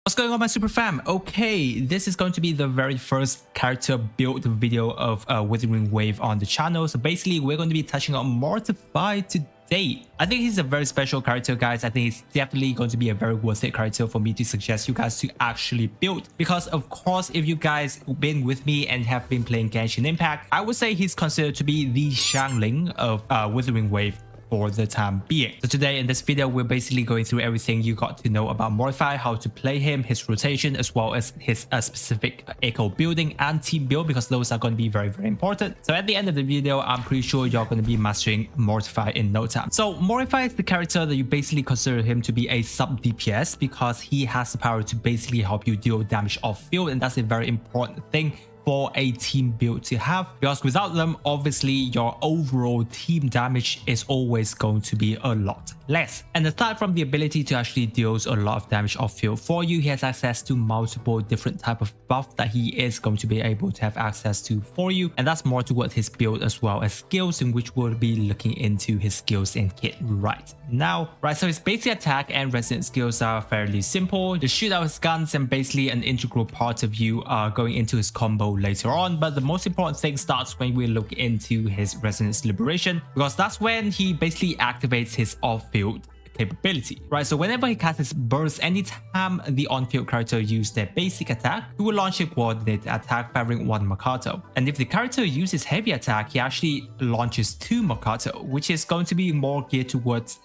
What's going on, my super fam? Okay, this is going to be the very first character build video of Wuthering Wave on the channel. So basically, we're going to be touching on Mortefi today. I think he's a very special character, guys. I think it's definitely going to be a very worth it character for me to suggest you guys to actually build. Because of course, if you guys been with me and have been playing Genshin Impact, I would say he's considered to be the Xiangling of Wuthering Wave for the time being. So today in this video, we're basically going through everything you got to know about Mortefi, how to play him, his rotation, as well as his specific echo building and team build, because those are going to be very, very important. So at the end of the video, I'm pretty sure you're going to be mastering Mortefi in no time. So Mortefi is the character that you basically consider him to be a sub-DPS because he has the power to basically help you deal damage off field, and that's a very important thing for a team build to have, because without them, obviously your overall team damage is always going to be a lot less. And aside from the ability to actually deal a lot of damage off field for you, he has access to multiple different type of buff that he is going to be able to have access to for you, and that's more towards his build as well as skills, in which we'll be looking into his skills and kit right now. So his basic attack and resonance skills are fairly simple. The shoot out his guns and basically an integral part of you are going into his combo later on, but the most important thing starts when we look into his resonance liberation, because that's when he basically activates his off-field capability, so whenever he casts his burst, anytime the on-field character uses their basic attack, he will launch a coordinated attack firing 1 Makato. And if the character uses heavy attack, he actually launches 2 Makato, which is going to be more geared towards,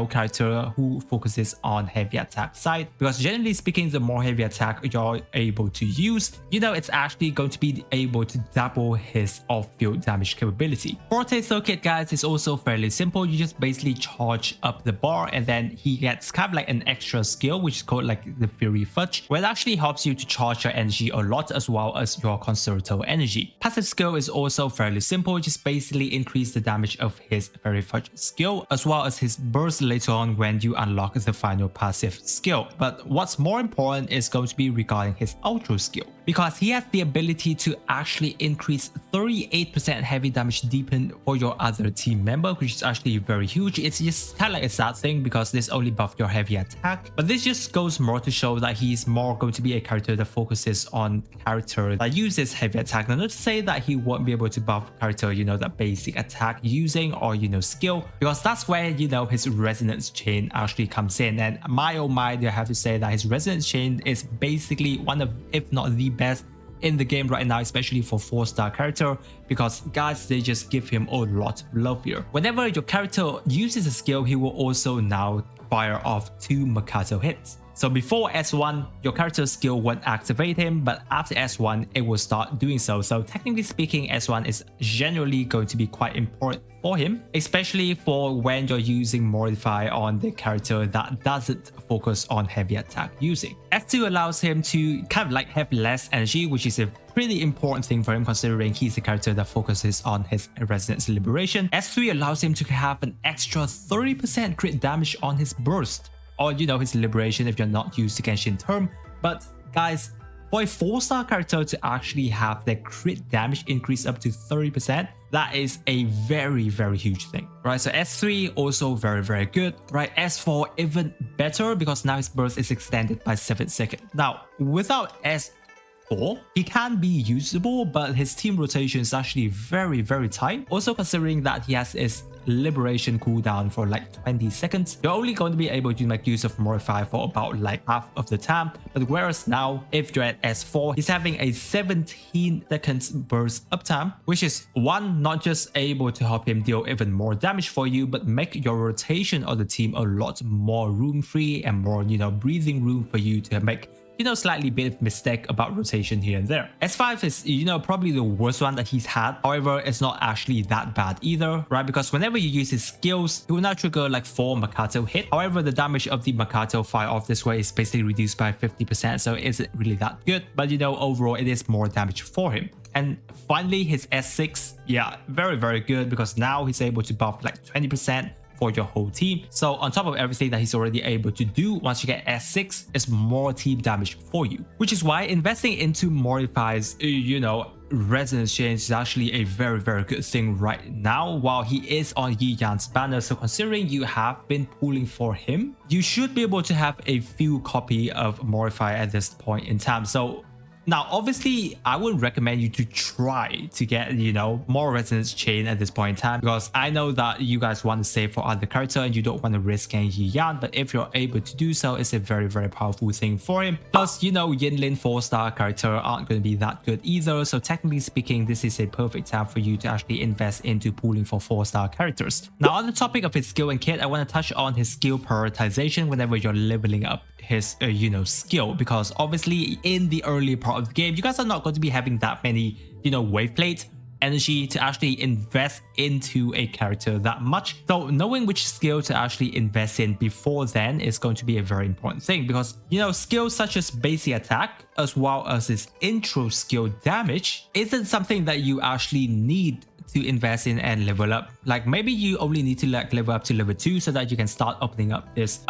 character who focuses on heavy attack side, because generally speaking, the more heavy attack you're able to use, it's actually going to be able to double his off-field damage capability. Mortefi Skills Kit, guys, is also fairly simple. You just basically charge up the bar, and then he gets kind of like an extra skill, which is called like the Fury Fudge, where it actually helps you to charge your energy a lot, as well as your concerto energy. Passive skill is also fairly simple, just basically increase the damage of his Fury Fudge skill, as well as his burst later on when you unlock the final passive skill. But what's more important is going to be regarding his ultra skill, because he has the ability to actually increase 38% heavy damage deepen for your other team member, which is actually very huge. It's just kind of like a sad thing because this only buffs your heavy attack, but this just goes more to show that he's more going to be a character that focuses on character that uses heavy attack. Now, not to say that he won't be able to buff character, that basic attack using or skill, because that's where his resonance chain actually comes in. And my oh my, I have to say that his resonance chain is basically one of, if not the best in the game right now, especially for 4-star character, because guys, they just give him a lot of love here. Whenever your character uses a skill, he will also now fire off 2 Makato hits. So before S1, your character's skill won't activate him, but after S1, it will start doing so. So technically speaking, S1 is generally going to be quite important for him, especially for when you're using Mortefi on the character that doesn't focus on heavy attack using. S2 allows him to kind of like have less energy, which is a pretty important thing for him considering he's the character that focuses on his resonance liberation. S3 allows him to have an extra 30% crit damage on his burst, or his liberation if you're not used to Genshin term. But guys, for a 4-star character to actually have their crit damage increase up to 30%, that is a very, very huge thing, So S3 also very, very good, S4 even better, because now his burst is extended by 7 seconds. Now, without S4, he can be usable, but his team rotation is actually very, very tight. Also considering that he has his liberation cooldown for like 20 seconds, you're only going to be able to make use of Mortefi for about like half of the time. But whereas now, if you're at S4, he's having a 17 seconds burst uptime, which is one, not just able to help him deal even more damage for you, but make your rotation of the team a lot more room free and more, breathing room for you to make slightly bit of mistake about rotation here and there. S5 is, probably the worst one that he's had. However, it's not actually that bad either, Because whenever you use his skills, he will now trigger like 4 Makato hit. However, the damage of the Makato fire off this way is basically reduced by 50%, so it isn't really that good. But overall, it is more damage for him. And finally, his S6, yeah, very, very good, because now he's able to buff like 20%, for your whole team. So on top of everything that he's already able to do, once you get S6, it's more team damage for you. Which is why investing into Mortefi's, resonance chain is actually a very good thing right now while he is on Yi Yan's banner. So considering you have been pulling for him, you should be able to have a few copy of Mortefi at this point in time. So now, obviously, I would recommend you to try to get, more resonance chain at this point in time, because I know that you guys want to save for other character and you don't want to risk getting Yi Yan, but if you're able to do so, it's a very powerful thing for him. Plus, Xiangling 4-star character aren't going to be that good either, so technically speaking, this is a perfect time for you to actually invest into pooling for 4-star characters. Now, on the topic of his skill and kit, I want to touch on his skill prioritization whenever you're leveling up his skill, because obviously in the early part of the game you guys are not going to be having that many wave plate energy to actually invest into a character that much. So knowing which skill to actually invest in before then is going to be a very important thing, because skills such as basic attack as well as his intro skill damage isn't something that you actually need to invest in and level up. Like maybe you only need to level up to level 2 so that you can start opening up this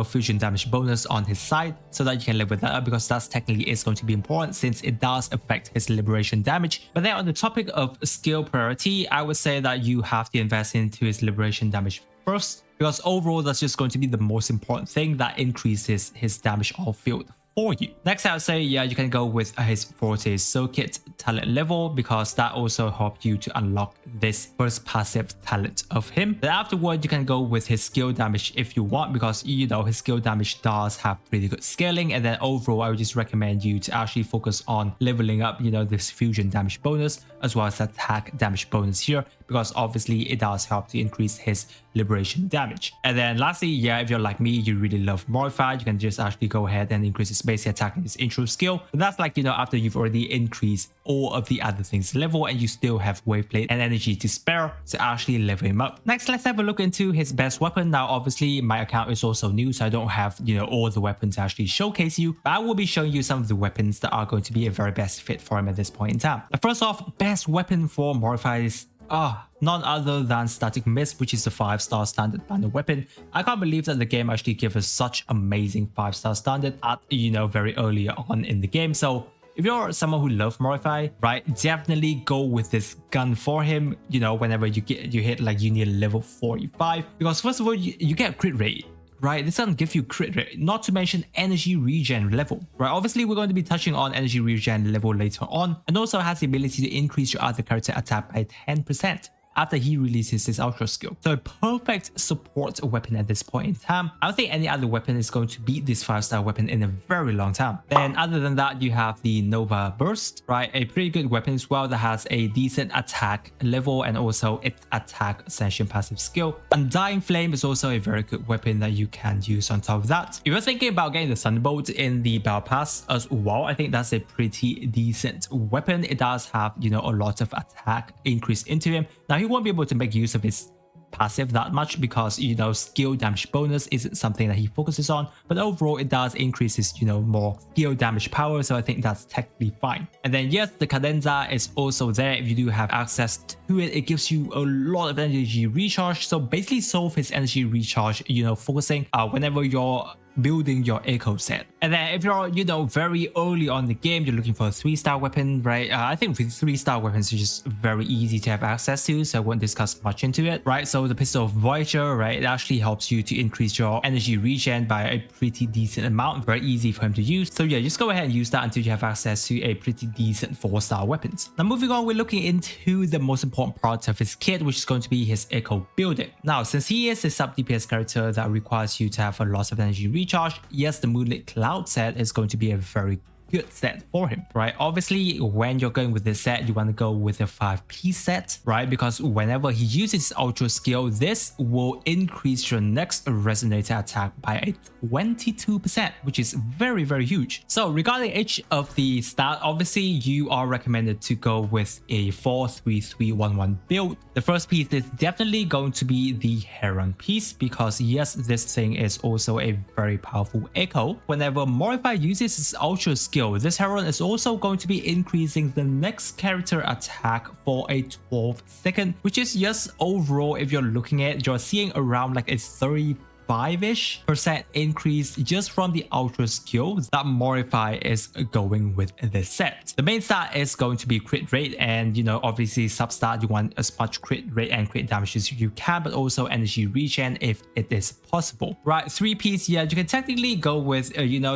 fusion damage bonus on his side, so that you can level that up, because that's technically is going to be important since it does affect his liberation damage. But then on the topic of skill priority, I would say that you have to invest into his liberation damage first, because overall that's just going to be the most important thing that increases his damage off field for you. Next, I would say, you can go with his Mortefi Skills Kit talent level, because that also helps you to unlock this first passive talent of him. Then afterward, you can go with his skill damage if you want, because his skill damage does have pretty good scaling. And then overall, I would just recommend you to actually focus on leveling up, this fusion damage bonus as well as attack damage bonus here, because obviously it does help to increase his liberation damage. And then lastly, if you're like me, you really love Mortefi, you can just actually go ahead and increase his basic attack and his intro skill. But that's like, after you've already increased all of the other things level and you still have wave plate and energy to spare to actually level him up. Next, let's have a look into his best weapon. Now, obviously my account is also new, so I don't have, all the weapons to actually showcase you, but I will be showing you some of the weapons that are going to be a very best fit for him at this point in time. Now, first off, best weapon for Mortefi is none other than Static Mist, which is the 5-star standard banner weapon. I can't believe that the game actually gave us such amazing 5-star standard at, very early on in the game. So if you're someone who loves Mortefi, right, definitely go with this gun for him, whenever you hit like you need level 45, because first of all, you get crit rate. Right, this doesn't give you crit rate, not to mention energy regen level, right? Obviously, we're going to be touching on energy regen level later on, and also has the ability to increase your other character attack by 10% after he releases his ultra skill. So a perfect support weapon at this point in time. I don't think any other weapon is going to beat this 5-star weapon in a very long time. Then other than that, you have the Nova Burst, right? A pretty good weapon as well that has a decent attack level and also its attack ascension passive skill. Undying Flame is also a very good weapon that you can use on top of that. If you're thinking about getting the Thunderbolt in the Battle Pass as well, I think that's a pretty decent weapon. It does have, a lot of attack increase into him. Now, he won't be able to make use of his passive that much because skill damage bonus isn't something that he focuses on, but overall it does increase his more skill damage power, so I think that's technically fine. And then yes, the Cadenza is also there. If you do have access to it, it gives you a lot of energy recharge, so basically solve his energy recharge focusing whenever you're building your echo set. And then if you're very early on the game, you're looking for a 3-star weapon, right? I think with 3-star weapons it's just very easy to have access to, so I won't discuss much into it, right? So the Pistol of Voyager, right, it actually helps you to increase your energy regen by a pretty decent amount, very easy for him to use. So yeah, just go ahead and use that until you have access to a pretty decent 4-star weapons. Now moving on, we're looking into the most important part of his kit, which is going to be his echo building. Now, since he is a sub-DPS character that requires you to have a lot of energy recharge, yes, the Moonlit Cloud set is going to be a very good set for him, right? Obviously, when you're going with this set, you want to go with a 5-piece set, right? Because whenever he uses ultra skill, this will increase your next resonator attack by a 22%, which is very huge. So regarding each of the stat, obviously you are recommended to go with a 4-3-3-1-1 build. The first piece is definitely going to be the Heron piece, because yes, this thing is also a very powerful echo. Whenever Mortefi uses his ultra skill, skill, this Heron is also going to be increasing the next character attack for a 12-second, which is just overall, if you're looking at it, you're seeing around like a 35-ish% increase just from the ultra skill that Mortefi is going with this set. The main stat is going to be crit rate, and obviously sub stat, you want as much crit rate and crit damage as you can, but also energy regen if it is possible. Right, 3-piece, yeah, you can technically go with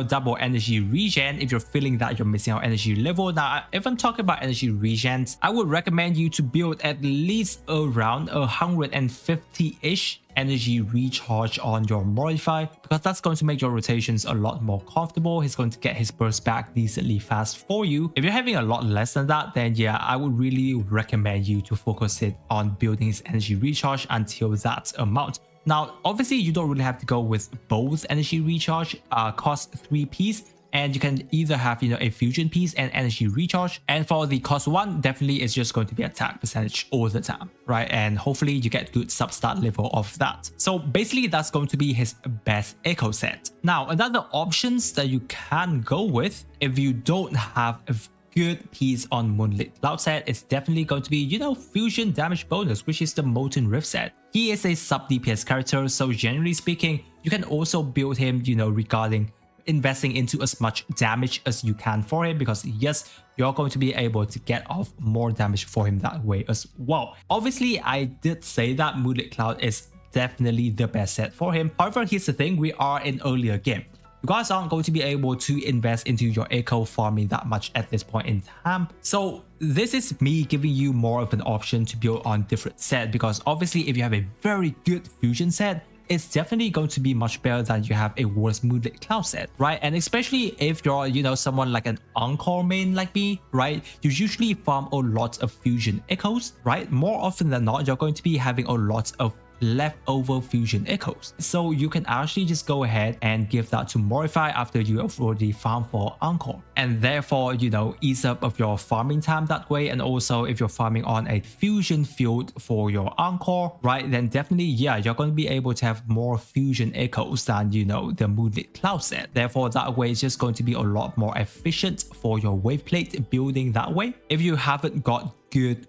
double energy regen if you're feeling that you're missing out energy level. Now, if I'm talking about energy regens, I would recommend you to build at least around 150-ish energy recharge on your Mortefi, because that's going to make your rotations a lot more comfortable. He's going to get his burst back decently fast for you. If you're having a lot less than that, then yeah, I would really recommend you to focus it on building his energy recharge until that amount. Now, obviously, you don't really have to go with both energy recharge, cost 3-piece. And you can either have a fusion piece and energy recharge, and for the cost 1, definitely it's just going to be attack percentage all the time, right? And hopefully you get good sub stat level of that. So basically that's going to be his best echo set. Now, another options that you can go with if you don't have a good piece on Moonlit Cloud set, is definitely going to be fusion damage bonus, which is the Molten Rift set. He is a sub DPS character, so generally speaking, you can also build him regarding investing into as much damage as you can for him, because yes, you're going to be able to get off more damage for him that way as well. Obviously, I did say that Moonlit Cloud is definitely the best set for him. However, here's the thing, we are in earlier game. You guys aren't going to be able to invest into your echo farming that much at this point in time. So this is me giving you more of an option to build on different set, because obviously if you have a very good fusion set, it's definitely going to be much better than you have a worse Moonlit Cloud set, right? And especially if you're, someone like an Encore main like me, right? You usually farm a lot of fusion echoes, right? More often than not, you're going to be having a lot of leftover fusion echoes. So you can actually just go ahead and give that to Mortefi after you have already farmed for Encore. And therefore, ease up of your farming time that way. And also if you're farming on a fusion field for your Encore, right, then definitely, yeah, you're going to be able to have more fusion echoes than, the Moonlit Cloud set. Therefore, that way it's just going to be a lot more efficient for your wave plate building that way, if you haven't got good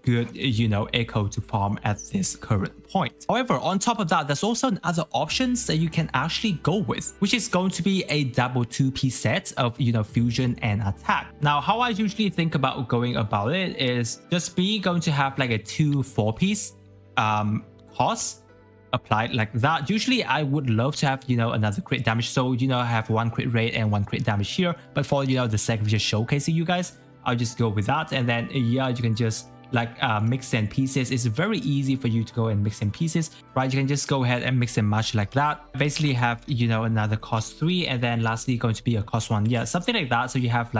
echo to farm at this current point. However, on top of that, there's also other options that you can actually go with, which is going to be a double 2-piece set of fusion and attack. Now, how I usually think about going about it is just going to have like a 2 4-piece cost applied like that. Usually I would love to have another crit damage, so I have 1 crit rate and 1 crit damage here, but for the sake of just showcasing you guys, I'll just go with that. And then yeah, you can just mix in pieces. It's very easy for you to go and mix in pieces, right? You can just go ahead and mix and match like that. Basically have another cost 3, and then lastly going to be a cost 1, yeah, something like that. So you have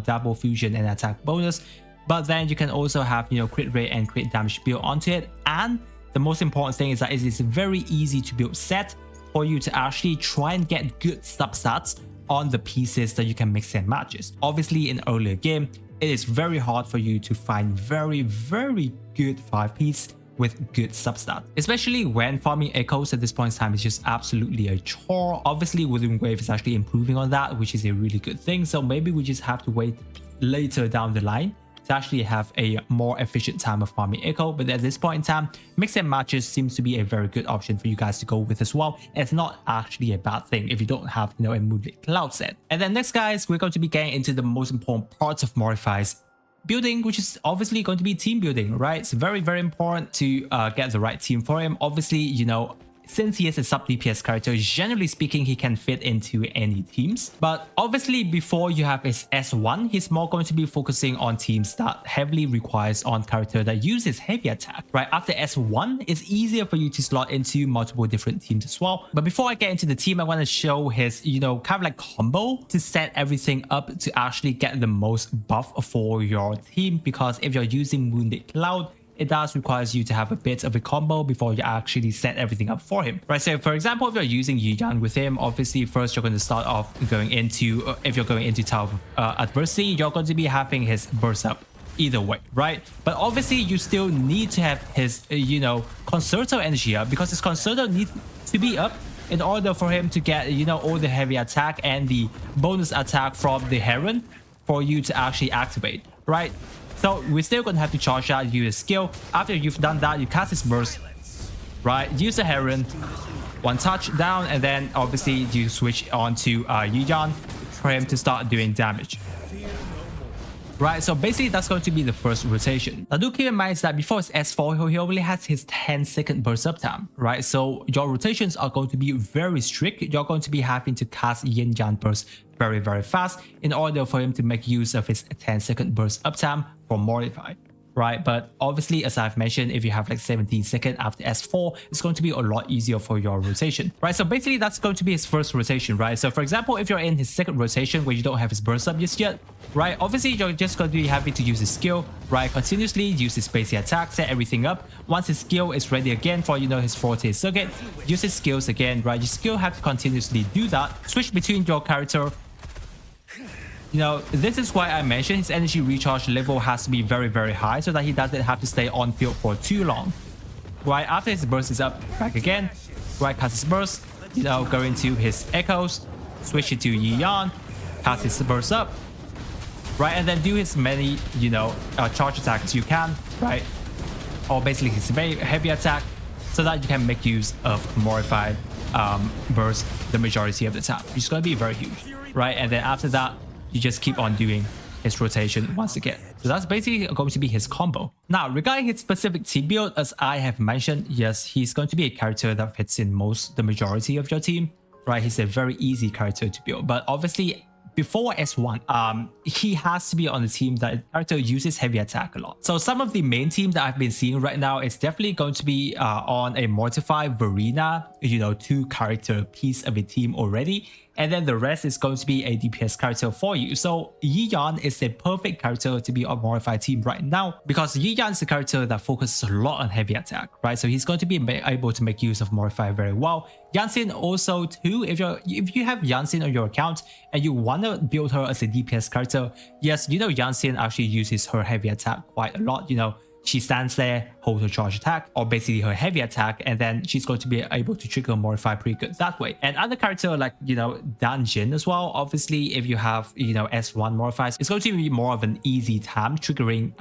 double fusion and attack bonus, but then you can also have crit rate and crit damage built onto it. And the most important thing is that it is very easy to build set for you to actually try and get good substats on the pieces that you can mix and matches. Obviously in earlier game, it is very hard for you to find very good 5-piece with good substat, especially when farming echoes at this point in time is just absolutely a chore. Obviously Wuthering Wave is actually improving on that, which is a really good thing, so maybe we just have to wait later down the line to actually have a more efficient time of farming echo. But at this point in time, mix and matches seems to be a very good option for you guys to go with as well. It's not actually a bad thing if you don't have a Moonlit Cloud set. And then next, guys, we're going to be getting into the most important parts of Mortefi's building, which is obviously going to be team building, right? It's very important to get the right team for him. Obviously, since he is a sub DPS character, generally speaking, he can fit into any teams. But obviously, before you have his S1, he's more going to be focusing on teams that heavily requires on character that uses heavy attack, right? After S1, it's easier for you to slot into multiple different teams as well. But before I get into the team, I want to show his, kind of like combo to set everything up to actually get the most buff for your team. Because if you're using Moonlit Cloud, it does requires you to have a bit of a combo before you actually set everything up for him, right? So for example, if you're using Xiangling with him, obviously first you're going to start off going into, if you're going into Tower of Adversity, you're going to be having his burst up either way, right? But obviously you still need to have his, Concerto energy up, because his Concerto needs to be up in order for him to get, all the heavy attack and the bonus attack from the Heron, for you to actually activate, right? So we're still going to have to charge that, use a skill. After you've done that, you cast his burst, right? Use the Heron, one touch down, and then obviously you switch on to Yiyan for him to start doing damage. Right, so basically that's going to be the first rotation. Now do keep in mind that before his S4, he only has his 10-second burst uptime, right? So your rotations are going to be very strict. You're going to be having to cast Yin Yang burst very, very fast in order for him to make use of his 10-second burst uptime for Mortefi. Right, but obviously, as I've mentioned, if you have like 17 seconds after S4, it's going to be a lot easier for your rotation, right? So basically, that's going to be his first rotation, right? So for example, if you're in his second rotation where you don't have his burst up just yet, right? Obviously, you're just going to be having to use his skill, right? Continuously use his basic attack, set everything up. Once his skill is ready again for, you know, his 4-tier circuit, use his skills again, right? You still have to continuously do that. Switch between your character. You know, this is why I mentioned his energy recharge level has to be very, very high so that he doesn't have to stay on field for too long. Right, after his burst is up, back again, right, cast his burst, you know, go into his echoes, switch it to Yiyan, cast his burst up, right, and then do his many, you know, charge attacks you can, right, or basically his very heavy attack so that you can make use of Mortefi burst the majority of the time, which is going to be very huge, right, and then after that, you just keep on doing his rotation once again. So that's basically going to be his combo. Now, regarding his specific team build, as I have mentioned, yes, he's going to be a character that fits in the majority of your team, right? He's a very easy character to build, but obviously before S1, he has to be on a team that character uses heavy attack a lot. So some of the main teams that I've been seeing right now is definitely going to be on a Mortefi Verena, you know, 2-character piece of a team already. And then the rest is going to be a DPS character for you. So Yiyan is a perfect character to be on Mortefi team right now because Yiyan is a character that focuses a lot on heavy attack, right? So he's going to be able to make use of Mortefi very well. Yanxin also too, if you have Yanxin on your account and you want to build her as a DPS character, yes, you know Yanxin actually uses her heavy attack quite a lot, you know. She stands there, holds her charge attack, or basically her heavy attack, and then she's going to be able to trigger Mortefi pretty good that way. And other character like, you know, Dan Jin as well, obviously if you have, you know, S1 Mortefi, it's going to be more of an easy time triggering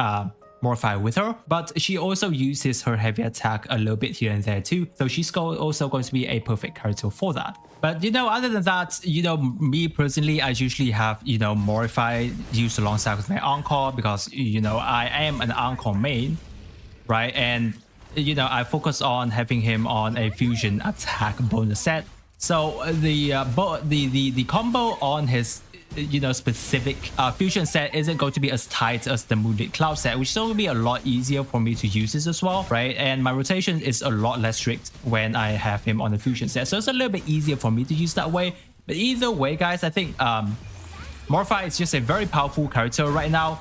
Mortefi with her, but she also uses her heavy attack a little bit here and there too, so she's also going to be a perfect character for that. But you know, other than that, you know, me personally, I usually have, you know, Mortefi used alongside with my Encore because, you know, I am an Encore main, right? And you know, I focus on having him on a fusion attack bonus set. So the combo on his, you know, specific fusion set isn't going to be as tight as the Moonlit Cloud set, which is going to be a lot easier for me to use this as well, right? And my rotation is a lot less strict when I have him on the fusion set, so it's a little bit easier for me to use that way. But either way, guys, I think Mortefi is just a very powerful character right now.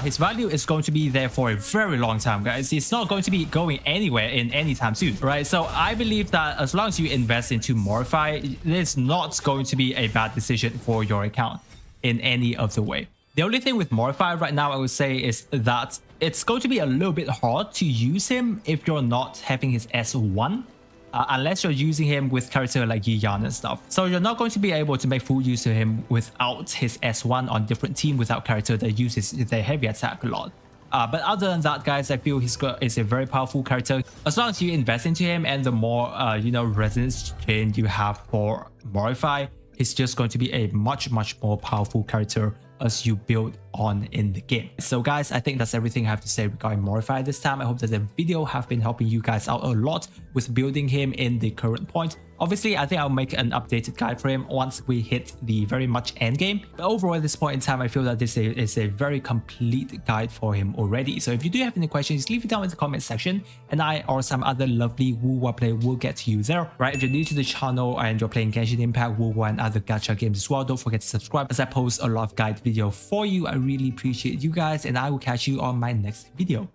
His value is going to be there for a very long time, guys. It's not going to be going anywhere in any time soon, right? So I believe that as long as you invest into Mortefi, it's not going to be a bad decision for your account in any of the way. The only thing with Mortefi right now, I would say, is that it's going to be a little bit hard to use him if you're not having his S1. Unless you're using him with character like Yiyan and stuff. So you're not going to be able to make full use of him without his S1 on different team without character that uses their heavy attack a lot. But other than that, guys, I feel he's a very powerful character. As long as you invest into him and the more, you know, resonance chain you have for Mortefi, he's just going to be a much more powerful character as you build on in the game. So guys, I think that's everything I have to say regarding Mortefi this time. I hope that the video have been helping you guys out a lot with building him in the current point. Obviously, I think I'll make an updated guide for him once we hit the very much end game. But overall, at this point in time, I feel that this is a very complete guide for him already. So if you do have any questions, leave it down in the comment section, and I or some other lovely Wuwa player will get to you there. Right? If you're new to the channel and you're playing Genshin Impact, Wuwa, and other gacha games as well, don't forget to subscribe as I post a lot of guide video for you. I really appreciate you guys, and I will catch you on my next video.